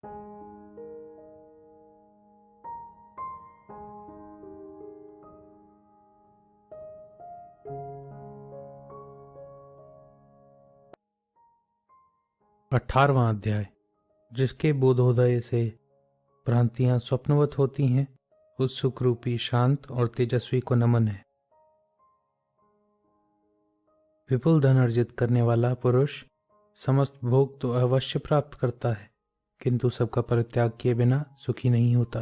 18वां अध्याय। जिसके बोधोदय से भ्रांतियां स्वप्नवत होती हैं, उस सुखरूपी शांत और तेजस्वी को नमन है। विपुल धन अर्जित करने वाला पुरुष समस्त भोग तो अवश्य प्राप्त करता है, किंतु सबका परित्याग किए बिना सुखी नहीं होता।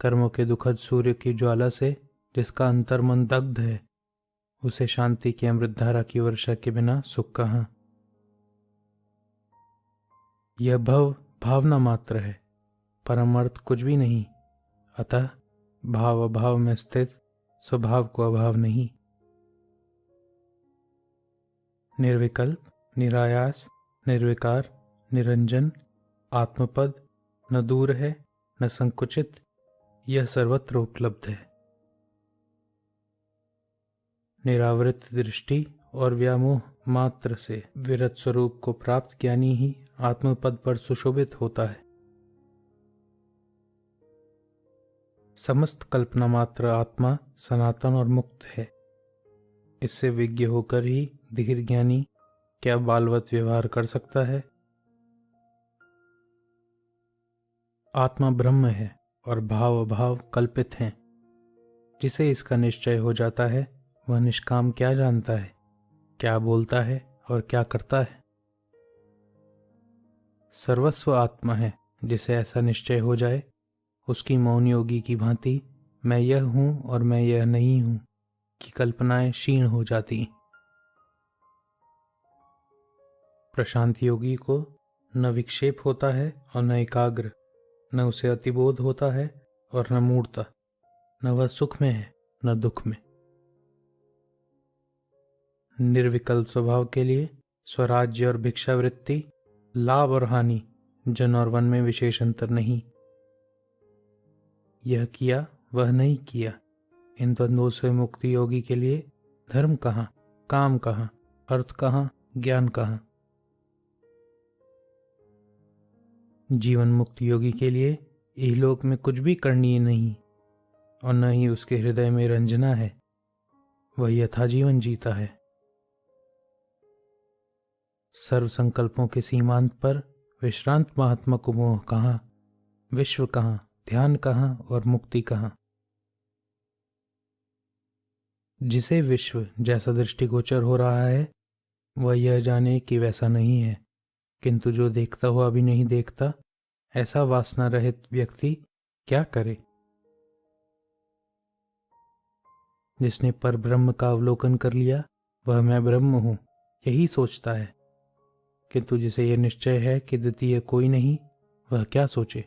कर्मों के दुखद सूर्य की ज्वाला से जिसका अंतर्मन दग्ध है, उसे शांति की अमृत धारा की वर्षा के बिना सुख कहाँ। यह भव भावना मात्र है, परम अर्थ कुछ भी नहीं। अतः भाव अभाव में स्थित स्वभाव को अभाव नहीं। निर्विकल्प, निरायास, निर्विकार, निरंजन, आत्मपद न दूर है न संकुचित, यह सर्वत्र उपलब्ध है। निरावृत दृष्टि और व्यामोह मात्र से विरत स्वरूप को प्राप्त ज्ञानी ही आत्मपद पर सुशोभित होता है। समस्त कल्पना मात्र आत्मा सनातन और मुक्त है। इससे विज्ञ होकर ही धीर ज्ञानी क्या बालवत व्यवहार कर सकता है। आत्मा ब्रह्म है और भाव अभाव कल्पित हैं। जिसे इसका निश्चय हो जाता है, वह निष्काम क्या जानता है, क्या बोलता है और क्या करता है। सर्वस्व आत्मा है। जिसे ऐसा निश्चय हो जाए, उसकी मौन योगी की भांति मैं यह हूं और मैं यह नहीं हूं की कल्पनाएं क्षीण हो जाती। प्रशांत योगी को न विक्षेप होता है और न एकाग्र, न उसे अतिबोध होता है और न मूढ़ता। न वह सुख में है न दुख में। निर्विकल्प स्वभाव के लिए स्वराज्य और भिक्षावृत्ति, लाभ और हानि, जन और वन में विशेष अंतर नहीं। यह किया वह नहीं किया, इन द्वंद्वों से मुक्ति योगी के लिए धर्म कहाँ, काम कहाँ, अर्थ कहाँ, ज्ञान कहाँ। जीवन मुक्त योगी के लिए इहलोक में कुछ भी करणीय नहीं और न ही उसके हृदय में रंजना है। वह यथा जीवन जीता है। सर्व संकल्पों के सीमांत पर विश्रांत महात्मा को मोह कहाँ, विश्व कहाँ, ध्यान कहाँ और मुक्ति कहाँ। जिसे विश्व जैसा दृष्टिगोचर हो रहा है, वह यह जाने कि वैसा नहीं है, किंतु जो देखता हुआ भी नहीं देखता, ऐसा वासना रहित व्यक्ति क्या करे। जिसने पर ब्रह्म का अवलोकन कर लिया, वह मैं ब्रह्म हूं, यही सोचता है। किंतु जिसे यह निश्चय है कि द्वितीय कोई नहीं, वह क्या सोचे।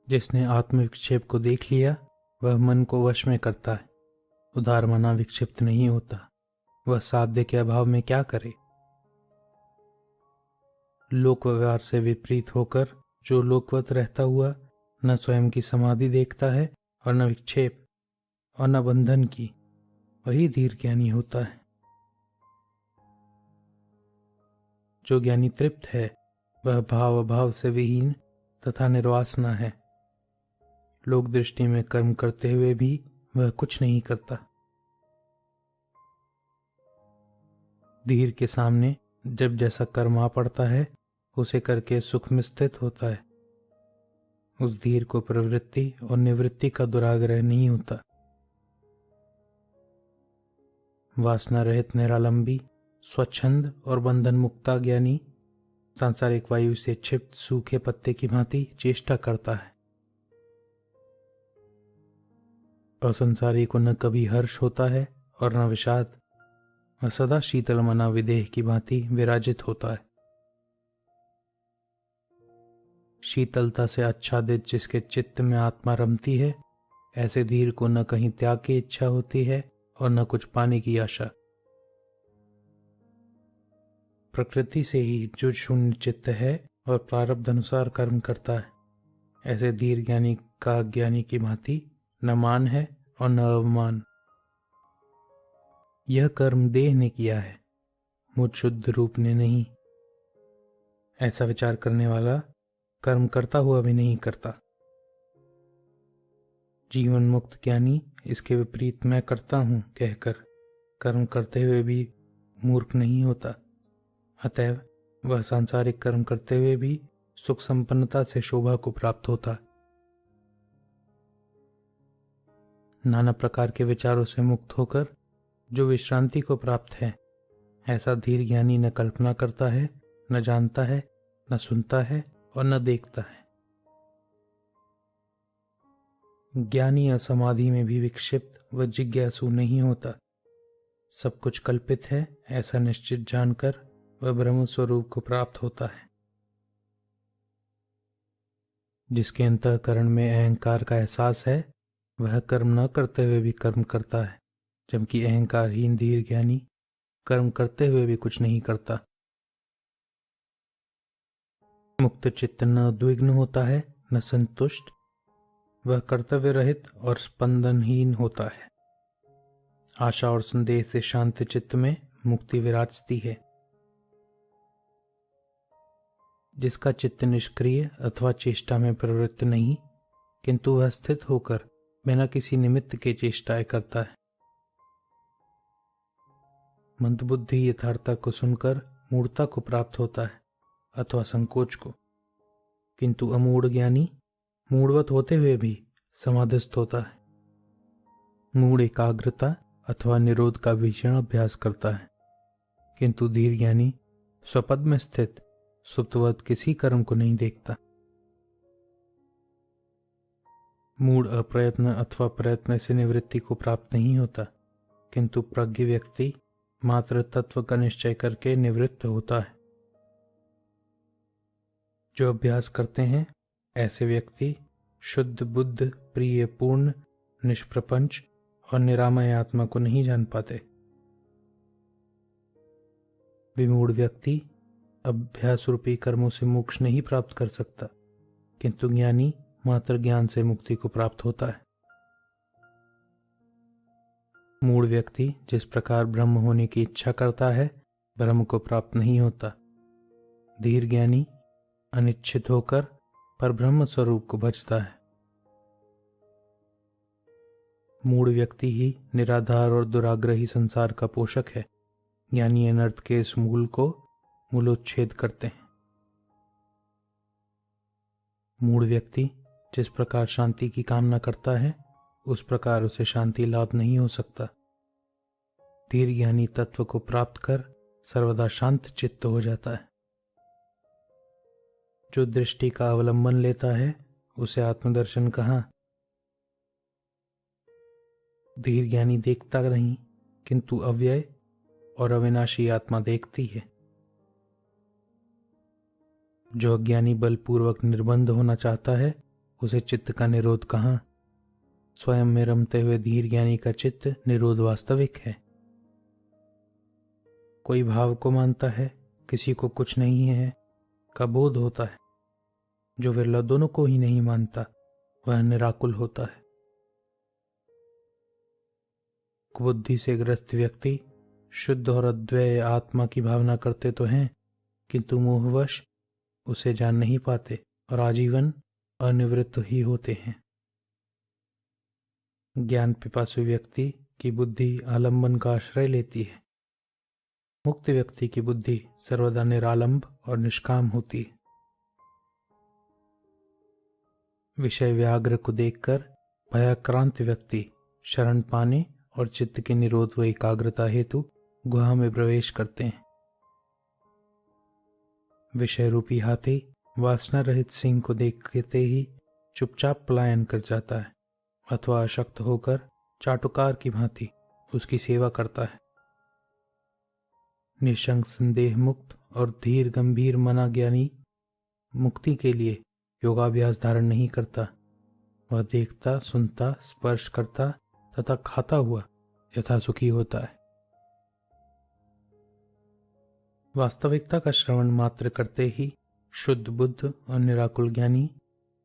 जिसने आत्मविक्षेप को देख लिया, वह मन को वश में करता है। उदार मना विक्षिप्त नहीं होता। वह साध्य के अभाव में क्या करे। लोक व्यवहार से विपरीत होकर जो लोकवत रहता हुआ न स्वयं की समाधि देखता है और न विक्षेप और न बंधन की, वही धीर ज्ञानी होता है। जो ज्ञानी तृप्त है, वह भाव अभाव से विहीन तथा निर्वासना है। लोक दृष्टि में कर्म करते हुए भी वह कुछ नहीं करता। धीर के सामने जब जैसा कर्म आ पड़ता है, उसे करके सुख में स्थित होता है। उस धीर को प्रवृत्ति और निवृत्ति का दुराग्रह नहीं होता। वासना रहित निरालंबी, स्वच्छंद और बंधन मुक्ता ज्ञानी सांसारिक वायु से क्षिप्त सूखे पत्ते की भांति चेष्टा करता है। असंसारी को न कभी हर्ष होता है और न विषाद। वह सदा शीतल मना विदेह की भांति विराजित होता है। शीतलता से आच्छादित जिसके चित्त में आत्मा रमती है, ऐसे धीर को न कहीं त्याग की इच्छा होती है और न कुछ पाने की आशा। प्रकृति से ही जो शून्य चित्त है और प्रारब्ध अनुसार कर्म करता है, ऐसे धीर ज्ञानी का ज्ञानी की भांति न मान है और न अवमान। यह कर्म देह ने किया है, मुझ शुद्ध रूप ने नहीं। ऐसा विचार करने वाला कर्म करता हुआ भी नहीं करता। जीवन मुक्त ज्ञानी इसके विपरीत मैं करता हूं कहकर कर्म करते हुए भी मूर्ख नहीं होता। अतएव वह सांसारिक कर्म करते हुए भी सुख संपन्नता से शोभा को प्राप्त होता। नाना प्रकार के विचारों से मुक्त होकर जो विश्रांति को प्राप्त है, ऐसा धीर ज्ञानी न कल्पना करता है, न जानता है, न सुनता है और न देखता है। ज्ञानी असमाधि में भी विक्षिप्त व जिज्ञासु नहीं होता। सब कुछ कल्पित है ऐसा निश्चित जानकर वह ब्रह्म स्वरूप को प्राप्त होता है। जिसके अंतःकरण में अहंकार का एहसास है, वह कर्म न करते हुए भी कर्म करता है, जबकि अहंकारहीन धीर ज्ञानी कर्म करते हुए भी कुछ नहीं करता। मुक्त चित्त न उद्विग्न होता है, न संतुष्ट। वह कर्तव्य रहित और स्पंदनहीन होता है। आशा और संदेह से शांत चित्त में मुक्ति विराजती है। जिसका चित्त निष्क्रिय अथवा चेष्टा में प्रवृत्त नहीं, किंतु वह स्थित होकर बिना किसी निमित्त के चेष्टाएं करता है। मंदबुद्धि यथार्थता को सुनकर मूढ़ता को प्राप्त होता है अथवा संकोच को, किंतु अमूढ़ ज्ञानी मूढ़वत होते हुए भी समाधिस्थ होता है। मूढ़ एकाग्रता अथवा निरोध का भीषण अभ्यास करता है, किंतु धीर ज्ञानी स्वपद में स्थित सुप्तवत किसी कर्म को नहीं देखता। मूढ़ अप्रयत्न अथवा प्रयत्न से निवृत्ति को प्राप्त नहीं होता, किंतु प्रज्ञ व्यक्ति मात्र तत्व का निश्चय करके निवृत्त होता है। जो अभ्यास करते हैं ऐसे व्यक्ति शुद्ध बुद्ध प्रिय पूर्ण निष्प्रपंच और निरामय आत्मा को नहीं जान पाते। विमूढ़ व्यक्ति अभ्यास रूपी कर्मों से मोक्ष नहीं प्राप्त कर सकता, किंतु ज्ञानी मात्र ज्ञान से मुक्ति को प्राप्त होता है। मूढ़ व्यक्ति जिस प्रकार ब्रह्म होने की इच्छा करता है, ब्रह्म को प्राप्त नहीं होता। धीर ज्ञानी अनिच्छित होकर पर ब्रह्म स्वरूप को भजता है। मूढ़ व्यक्ति ही निराधार और दुराग्रही संसार का पोषक है। ज्ञानी अनर्थ के इस मूल को मूलोच्छेद करते हैं। मूढ़ व्यक्ति जिस प्रकार शांति की कामना करता है, उस प्रकार उसे शांति लाभ नहीं हो सकता। धीर ज्ञानी तत्व को प्राप्त कर सर्वदा शांत चित्त हो जाता है। जो दृष्टि का अवलंबन लेता है, उसे आत्मदर्शन कहाँ। धीर ज्ञानी देखता नहीं, किंतु अव्यय और अविनाशी आत्मा देखती है। जो अज्ञानी बलपूर्वक निर्बंध होना चाहता है, उसे चित्त का निरोध कहाँ। स्वयं में रमते हुए धीर ज्ञानी का चित्त निरोध वास्तविक है। कोई भाव को मानता है, किसी को कुछ नहीं है का बोध होता है। जो विरला दोनों को ही नहीं मानता, वह निराकुल होता है। कुबुद्धि से ग्रस्त व्यक्ति शुद्ध और अद्वैय आत्मा की भावना करते तो हैं, किंतु मोहवश उसे जान नहीं पाते और आजीवन अनिवृत्त ही होते हैं। ज्ञान पिपासु व्यक्ति की बुद्धि आलंबन का आश्रय लेती है। मुक्त व्यक्ति की बुद्धि सर्वदा निरालंब और निष्काम होती है। विषय व्याघ्र को देखकर भयाक्रांत व्यक्ति शरण पाने और चित्त के निरोध व एकाग्रता हेतु गुहा में प्रवेश करते हैं। विषय रूपी हाथी वासना रहित सिंह को देखते ही चुपचाप पलायन कर जाता है अथवा अशक्त होकर चाटुकार की भांति उसकी सेवा करता है। निशंक संदेह मुक्त और धीर गंभीर मना ज्ञानी मुक्ति के लिए योगाभ्यास धारण नहीं करता। वह देखता, सुनता, स्पर्श करता तथा खाता हुआ यथा सुखी होता है। वास्तविकता का श्रवण मात्र करते ही शुद्ध बुद्ध और निराकुल ज्ञानी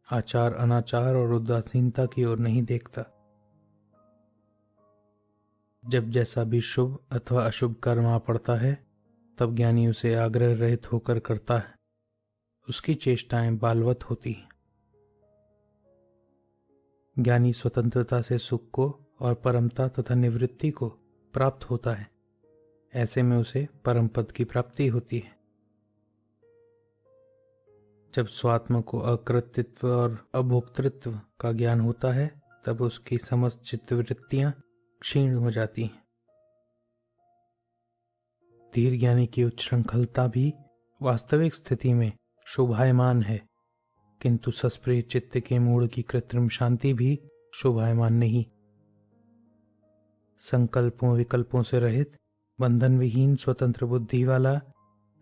आचार अनाचार और उदासीनता की ओर नहीं देखता। जब जैसा भी शुभ अथवा अशुभ कर्म आ पड़ता है, तब ज्ञानी उसे आग्रह रहित होकर करता है। उसकी चेष्टाएं बालवत होती हैं। ज्ञानी स्वतंत्रता से सुख को और परमता तथा निवृत्ति को प्राप्त होता है। ऐसे में उसे परम पद की प्राप्ति होती है। जब स्वात्म को अकृतित्व और अभोक्तृत्व का ज्ञान होता है तब उसकी समस्त चित्तवृत्तियां क्षीण हो जाती हैं। धीर ज्ञानी की उच्छृंखलता भी वास्तविक स्थिति में शोभायमान है, किंतु सस्प्रिय चित्त के मूड की कृत्रिम शांति भी शोभायमान नहीं। संकल्पों विकल्पों से रहित बंधन विहीन स्वतंत्र बुद्धि वाला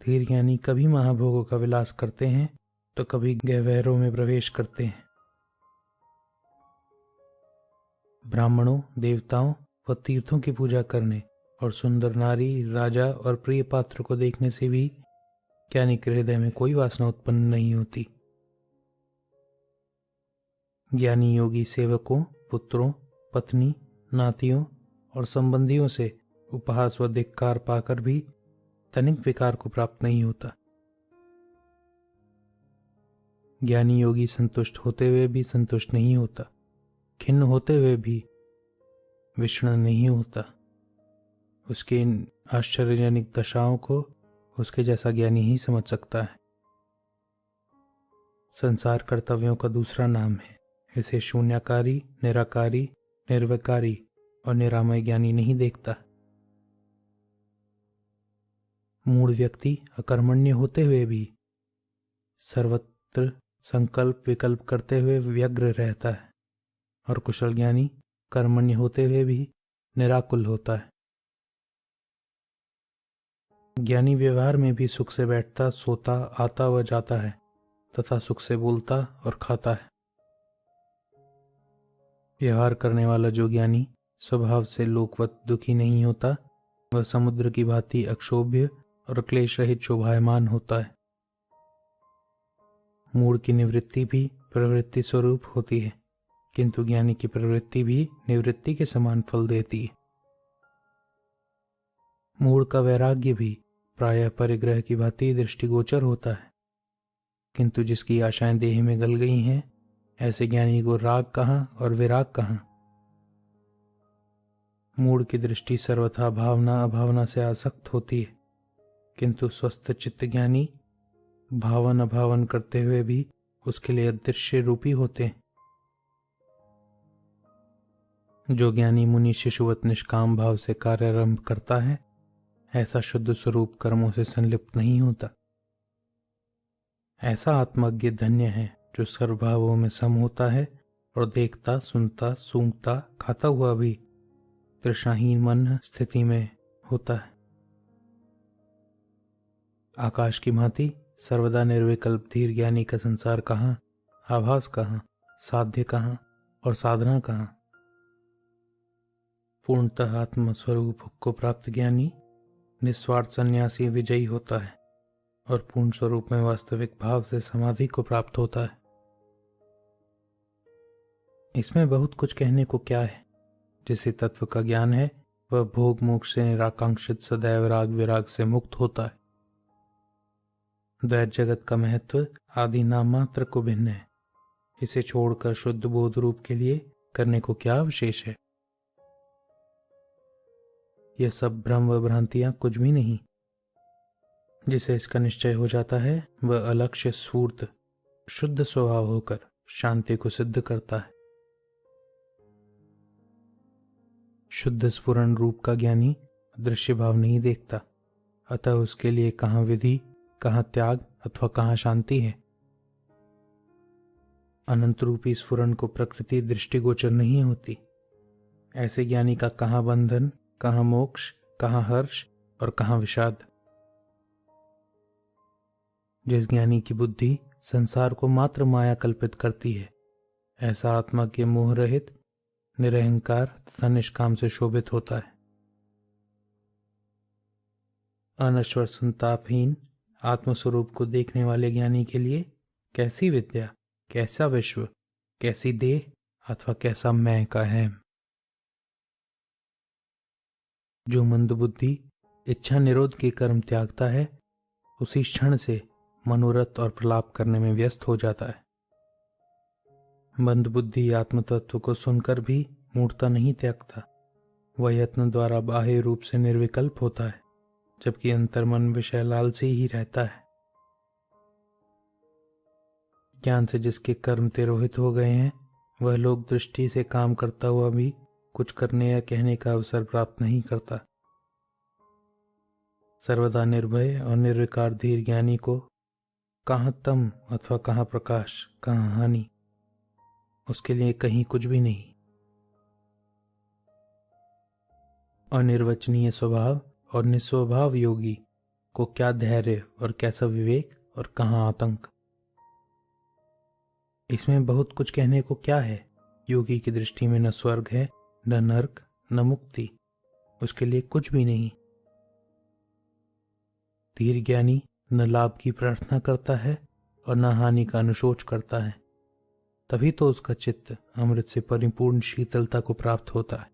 धीर ज्ञानी कभी महाभोगों का विलास करते हैं तो कभी गहवरों में प्रवेश करते हैं। ब्राह्मणों, देवताओं व तीर्थों की पूजा करने और सुंदर नारी, राजा और प्रिय पात्र को देखने से भी ज्ञानी के हृदय में कोई वासना उत्पन्न नहीं होती। ज्ञानी योगी सेवकों, पुत्रों, पत्नी, नातियों और संबंधियों से उपहास व धिक्कार पाकर भी तनिक विकार को प्राप्त नहीं होता। ज्ञानी योगी संतुष्ट होते हुए भी संतुष्ट नहीं होता, खिन्न होते हुए भी विषण नहीं होता। उसके इन आश्चर्यजनक दशाओं को उसके जैसा ज्ञानी ही समझ सकता है। संसार कर्तव्यों का दूसरा नाम है। इसे शून्यकारी, निराकारी, निर्विकारी और निरामय ज्ञानी नहीं देखता। मूढ़ व्यक्ति अकर्मण्य होते हुए भी सर्वत्र संकल्प विकल्प करते हुए व्यग्र रहता है और कुशल ज्ञानी कर्मण्य होते हुए भी निराकुल होता है। ज्ञानी व्यवहार में भी सुख से बैठता, सोता, आता व जाता है तथा सुख से बोलता और खाता है। व्यवहार करने वाला जो ज्ञानी स्वभाव से लोकवत दुखी नहीं होता, वह समुद्र की भांति अक्षोभ्य और क्लेश रहित शोभायमान होता है। मूढ़ की निवृत्ति भी प्रवृत्ति स्वरूप होती है, किंतु ज्ञानी की प्रवृत्ति भी निवृत्ति के समान फल देती है। मूढ़ का वैराग्य भी प्रायः परिग्रह की भांति दृष्टिगोचर होता है, किंतु जिसकी आशाएं देह में गल गई हैं, ऐसे ज्ञानी को राग कहाँ और विराग कहाँ। मूढ़ की दृष्टि सर्वथा भावना अभावना से आसक्त होती है, किंतु स्वस्थ चित्त ज्ञानी भावन अभावन करते हुए भी उसके लिए अदृश्य रूपी होते हैं। जो ज्ञानी मुनि शिशुवत निष्काम भाव से कार्यारंभ करता है, ऐसा शुद्ध स्वरूप कर्मों से संलिप्त नहीं होता। ऐसा आत्मज्ञ धन्य है जो सर्वभावों में सम होता है और देखता, सुनता, सूंघता, खाता हुआ भी तृष्णाहीन मन स्थिति में होता है। आकाश की भांति सर्वदा निर्विकल्प धीर ज्ञानी का संसार कहाँ, आभास कहाँ, साध्य कहाँ और साधना कहाँ। पूर्णतः आत्मस्वरूप को प्राप्त ज्ञानी निस्वार्थ सन्यासी विजयी होता है और पूर्ण स्वरूप में वास्तविक भाव से समाधि को प्राप्त होता है। इसमें बहुत कुछ कहने को क्या है। जिसे तत्व का ज्ञान है वह भोग मोक्ष से निराकांक्षित सदैव राग विराग से मुक्त होता है। द्वैत जगत का महत्व आदि नाम मात्र को भिन्न है। इसे छोड़कर शुद्ध बोध रूप के लिए करने को क्या विशेष है। यह सब भ्रम व भ्रांतियां कुछ भी नहीं। जिसे इसका निश्चय हो जाता है वह अलक्ष्य स्फूर्त शुद्ध स्वभाव होकर शांति को सिद्ध करता है। शुद्ध स्फुरन रूप का ज्ञानी दृश्य भाव नहीं देखता, अतः उसके लिए कहाँ विधि, कहाँ त्याग अथवा कहाँ शांति है। अनंत रूपी स्फुरन को प्रकृति दृष्टिगोचर नहीं होती। ऐसे ज्ञानी का कहाँ बंधन, कहाँ मोक्ष, कहाँ हर्ष और कहाँ विषाद। जिस ज्ञानी की बुद्धि संसार को मात्र माया कल्पित करती है, ऐसा आत्मा के मोह रहित निरहंकार तथा निष्काम से शोभित होता है। अनश्वर संतापहीन आत्मस्वरूप को देखने वाले ज्ञानी के लिए कैसी विद्या, कैसा विश्व, कैसी देह अथवा कैसा मैं का है। जो मंद बुद्धि इच्छा निरोध के कर्म त्यागता है, उसी क्षण से मनोरथ और प्रलाप करने में व्यस्त हो जाता है। मंदबुद्धि आत्मतत्व को सुनकर भी मूढ़ता नहीं त्यागता। वह यत्न द्वारा बाह्य रूप से निर्विकल्प होता है, जबकि अंतर्मन विषय लालसी ही रहता है। ज्ञान से जिसके कर्म तिरोहित हो गए हैं, वह लोक दृष्टि से काम करता हुआ भी कुछ करने या कहने का अवसर प्राप्त नहीं करता। सर्वदा निर्भय और निर्विकार धीर ज्ञानी को कहाँ तम अथवा कहाँ प्रकाश, कहाँ हानि, उसके लिए कहीं कुछ भी नहीं। अनिर्वचनीय स्वभाव और निस्वभाव योगी को क्या धैर्य और कैसा विवेक और कहाँ आतंक। इसमें बहुत कुछ कहने को क्या है। योगी की दृष्टि में न स्वर्ग है, न नरक, न मुक्ति, उसके लिए कुछ भी नहीं। धीर ज्ञानी न लाभ की प्रार्थना करता है और न हानि का अनुशोच करता है, तभी तो उसका चित्त अमृत से परिपूर्ण शीतलता को प्राप्त होता है।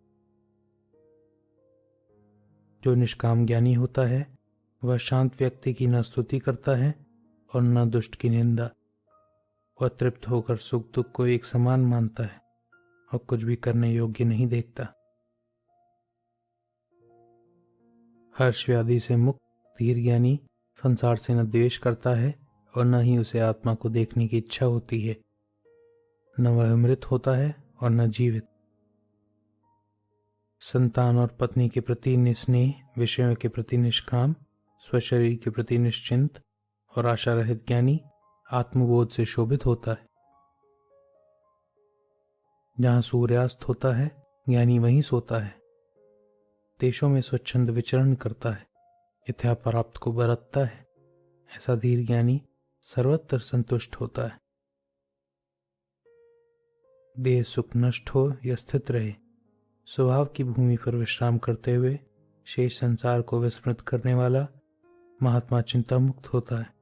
जो निष्काम ज्ञानी होता है, वह शांत व्यक्ति की न स्तुति करता है और न दुष्ट की निंदा। वह तृप्त होकर सुख दुख को एक समान मानता है और कुछ भी करने योग्य नहीं देखता। हर्ष व्याधि से मुक्त धीर ज्ञानी संसार से न द्वेष करता है और न ही उसे आत्मा को देखने की इच्छा होती है। न वह मृत होता है और न जीवित। संतान और पत्नी के प्रति निस्नेह, विषयों के प्रति निष्काम, स्वशरीर के प्रति निश्चिंत और आशा रहित ज्ञानी आत्मबोध से शोभित होता है। जहाँ सूर्यास्त होता है, ज्ञानी वहीं सोता है। देशों में स्वच्छंद विचरण करता है, यथा प्राप्त को बरतता है। ऐसा धीर ज्ञानी सर्वत्र संतुष्ट होता है। देह सुख नष्ट हो या स्थित रहे, स्वभाव की भूमि पर विश्राम करते हुए शेष संसार को विस्मृत करने वाला महात्मा चिंता मुक्त होता है।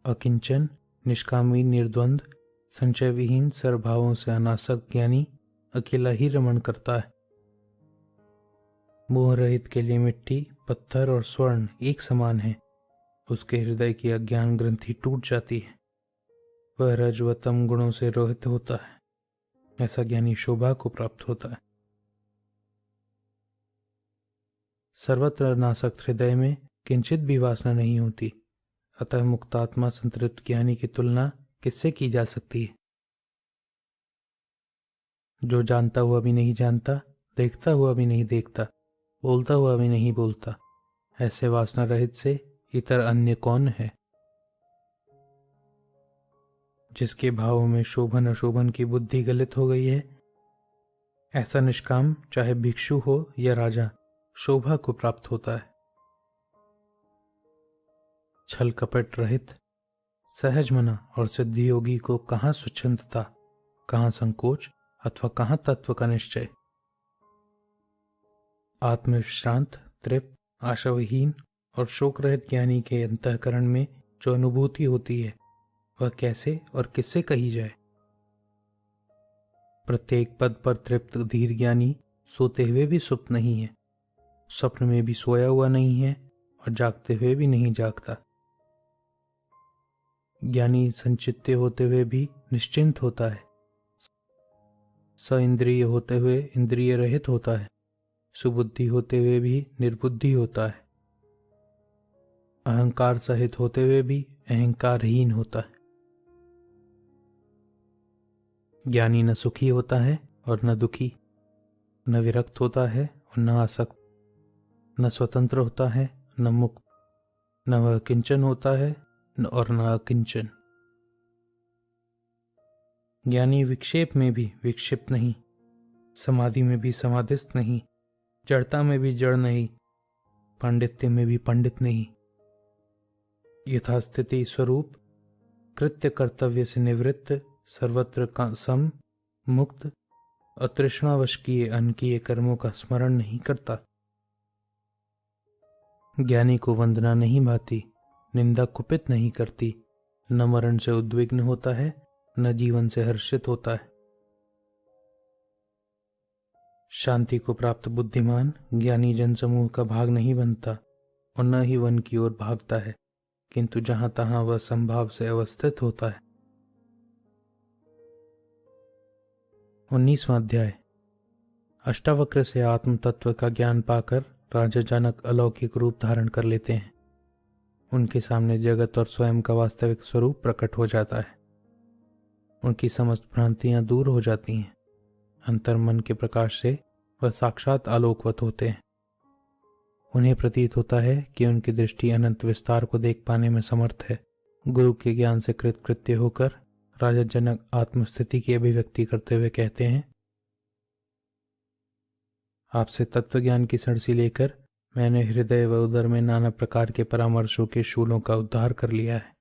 अकिंचन, निष्कामी, निर्द्वंद, संचय विहीन सर्वभावों से अनासक्त ज्ञानी अकेला ही रमण करता है। मोह रहित के लिए मिट्टी, पत्थर और स्वर्ण एक समान है। उसके हृदय की अज्ञान ग्रंथि टूट जाती है। वह रज व तम गुणों से रोहित होता है। ऐसा ज्ञानी शोभा को प्राप्त होता है। सर्वत्र अनासक्त हृदय में किंचित भी वासना नहीं होती। अतः मुक्तात्मा संतृप्त ज्ञानी की तुलना किससे की जा सकती है। जो जानता हुआ भी नहीं जानता, देखता हुआ भी नहीं देखता, बोलता हुआ भी नहीं बोलता, ऐसे वासना रहित से इतर अन्य कौन है। जिसके भावों में शोभन अशोभन की बुद्धि गलित हो गई है, ऐसा निष्काम चाहे भिक्षु हो या राजा शोभा को प्राप्त होता है। छल कपट रहित सहज मना और सिद्धि योगी को कहाँ स्वच्छंदता, कहाँ संकोच अथवा कहाँ तत्व का निश्चय। आत्मविश्रांत, तृप्त, आशाविहीन और शोक रहित ज्ञानी के अंतःकरण में जो अनुभूति होती है, वह कैसे और किससे कही जाए। प्रत्येक पद पर तृप्त धीर ज्ञानी सोते हुए भी सुप्त नहीं है, स्वप्न में भी सोया हुआ नहीं है और जागते हुए भी नहीं जागता। ज्ञानी संचित्य होते हुए भी निश्चिंत होता है, स इंद्रिय होते हुए इंद्रिय रहित होता है, सुबुद्धि होते हुए भी निर्बुद्धि होता है, अहंकार सहित होते हुए भी अहंकारहीन होता है। ज्ञानी न सुखी होता है और न दुखी, न विरक्त होता है और न आसक्त, न स्वतंत्र होता है न मुक्त, न वह किंचन होता है और न अकिंचन। ज्ञानी विक्षेप में भी विक्षिप्त नहीं, समाधि में भी समाधिस्थ नहीं, जड़ता में भी जड़ नहीं, पांडित्य में भी पंडित नहीं। यथास्थिति स्वरूप कृत्य कर्तव्य से निवृत्त, सर्वत्र का सम, मुक्त, अतृष्णावश किए अनकिए कर्मों का स्मरण नहीं करता। ज्ञानी को वंदना नहीं भाती, निंदा कुपित नहीं करती, न मरण से उद्विग्न होता है, न जीवन से हर्षित होता है। शांति को प्राप्त बुद्धिमान ज्ञानी जनसमूह का भाग नहीं बनता और न ही वन की ओर भागता है, किंतु जहां तहां वह संभाव से अवस्थित होता है। 19वां अध्याय। अष्टावक्र से आत्म तत्व का ज्ञान पाकर राजा जनक अलौकिक रूप धारण कर लेते हैं। उनके सामने जगत और स्वयं का वास्तविक स्वरूप प्रकट हो जाता है। उनकी समस्त भ्रांतियां दूर हो जाती हैं। अंतर्मन के प्रकाश से वह साक्षात आलोकवत होते हैं। उन्हें प्रतीत होता है कि उनकी दृष्टि अनंत विस्तार को देख पाने में समर्थ है। गुरु के ज्ञान से कृतकृत्य होकर राजा जनक आत्मस्थिति की अभिव्यक्ति करते हुए कहते हैं, आपसे तत्व ज्ञान की सड़सी लेकर मैंने हृदय व उदर में नाना प्रकार के परामर्शों के शूलों का उद्धार कर लिया है।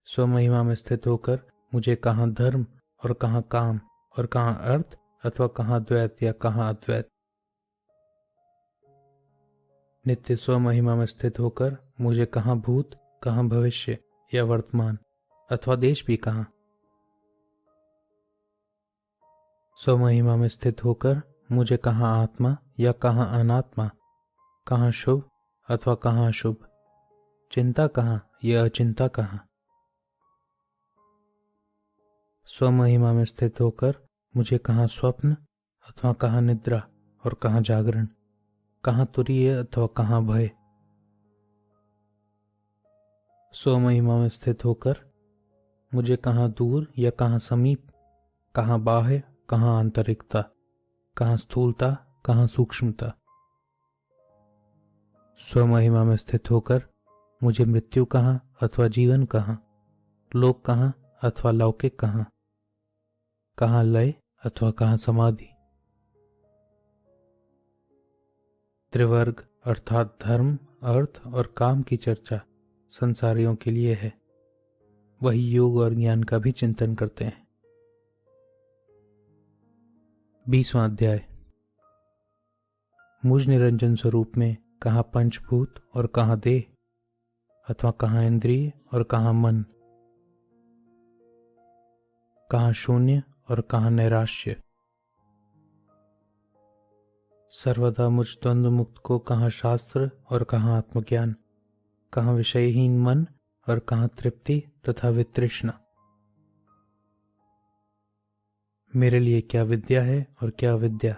स्वमहिमा में स्थित होकर मुझे कहाँ धर्म और कहाँ काम और कहाँ अर्थ अथवा कहाँ द्वैत या कहाँ अद्वैत, नित्य स्वमहिमा में स्थित होकर मुझे कहाँ भूत, कहाँ भविष्य या वर्तमान अथवा देश भी कहाँ, स्वमहिमा में स्थित होकर मुझे कहाँ आत्मा या कहाँ अनात्मा, कहाँ शुभ अथवा कहाँ अशुभ, चिंता कहाँ या अचिंता कहाँ, स्वमहिमा में स्थित होकर मुझे कहाँ स्वप्न अथवा कहाँ निद्रा और कहाँ जागरण, कहाँ तुरीय अथवा कहाँ भय, स्वमहिमा में स्थित होकर मुझे कहाँ दूर या कहाँ समीप, कहाँ बाह्य कहाँ आंतरिकता, कहाँ स्थूलता कहाँ सूक्ष्मता, स्वमहिमा में स्थित होकर मुझे मृत्यु कहाँ अथवा जीवन कहाँ, लोक कहाँ अथवा लौकिक कहाँ, कहाँ लय अथवा कहाँ समाधि। त्रिवर्ग अर्थात धर्म, अर्थ और काम की चर्चा संसारियों के लिए है। वही योग और ज्ञान का भी चिंतन करते हैं। 20वां अध्याय। मुझ निरंजन स्वरूप में कहाँ पंचभूत और कहाँ देह अथवा कहाँ इंद्रिय और कहाँ मन, कहाँ शून्य और कहाँ नैराश्य, सर्वदा मुझ द्वंद्व मुक्त को कहाँ शास्त्र और कहाँ आत्मज्ञान, कहाँ विषयहीन मन और कहाँ तृप्ति तथा वितृष्णा। मेरे लिए क्या विद्या है और क्या विद्या,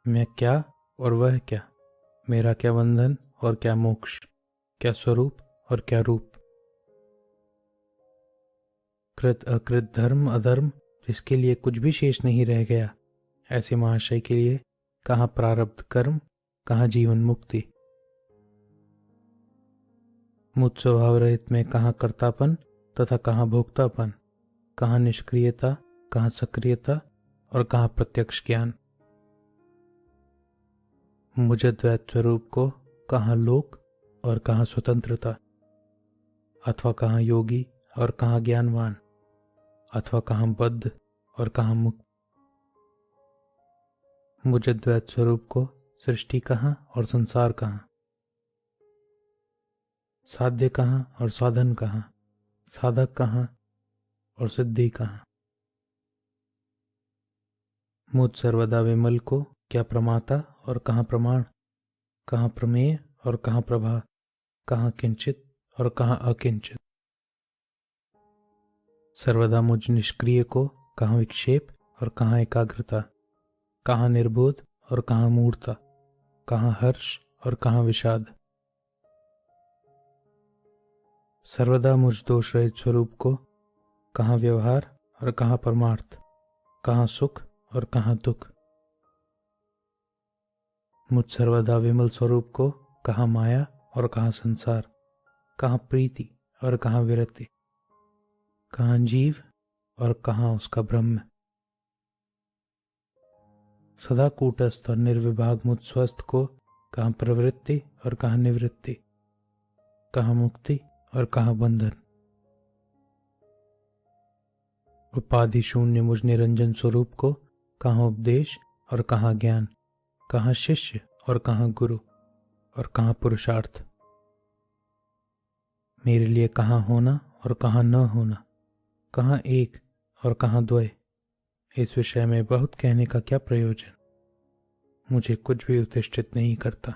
मैं क्या और वह क्या, मेरा क्या बंधन और क्या मोक्ष, क्या स्वरूप और क्या रूप। कृत अकृत धर्म अधर्म जिसके लिए कुछ भी शेष नहीं रह गया, ऐसे महाशय के लिए कहाँ प्रारब्ध कर्म, कहाँ जीवन मुक्ति। मुझ स्वभाव रहित में कहाँ कर्तापन तथा कहाँ भोक्तापन, कहाँ निष्क्रियता कहाँ सक्रियता और कहाँ प्रत्यक्ष ज्ञान। मुझ अद्वैत स्वरूप को कहाँ लोक और कहाँ स्वतंत्रता, अथवा कहाँ योगी और कहाँ ज्ञानवान, अथवा कहाँ बद्ध और कहाँ मुक्त। मुझ अद्वैत स्वरूप को सृष्टि कहाँ और संसार कहाँ, साध्य कहाँ और साधन कहाँ, साधक कहाँ और सिद्धि कहाँ। मुझ सर्वदा विमल को क्या प्रमाता और कहाँ प्रमाण, कहाँ प्रमेय और कहाँ प्रभा, कहाँ किंचित और कहाँ अकिंचित। सर्वदा मुझ निष्क्रिय को कहाँ विक्षेप और कहाँ एकाग्रता, कहाँ निर्बोध और कहाँ मूढ़ता, कहाँ हर्ष और कहाँ विषाद। सर्वदा मुझ दोष रहित स्वरूप को कहाँ व्यवहार और कहाँ परमार्थ, कहाँ सुख और कहाँ दुख। मुझ सर्वदा विमल स्वरूप को कहाँ माया और कहाँ संसार, कहाँ प्रीति और कहाँ विरति, कहाँ जीव और कहाँ उसका ब्रह्म। सदा कूटस्थ और निर्विभाग मुझ स्वस्थ को कहाँ प्रवृत्ति और कहाँ निवृत्ति, कहाँ मुक्ति और कहाँ बंधन। उपाधि शून्य मुझ निरंजन स्वरूप को कहाँ उपदेश और कहाँ ज्ञान, कहाँ शिष्य और कहाँ गुरु और कहाँ पुरुषार्थ। मेरे लिए कहाँ होना और कहाँ न होना, कहाँ एक और कहाँ द्वय, इस विषय में बहुत कहने का क्या प्रयोजन, मुझे कुछ भी उत्तेजित नहीं करता।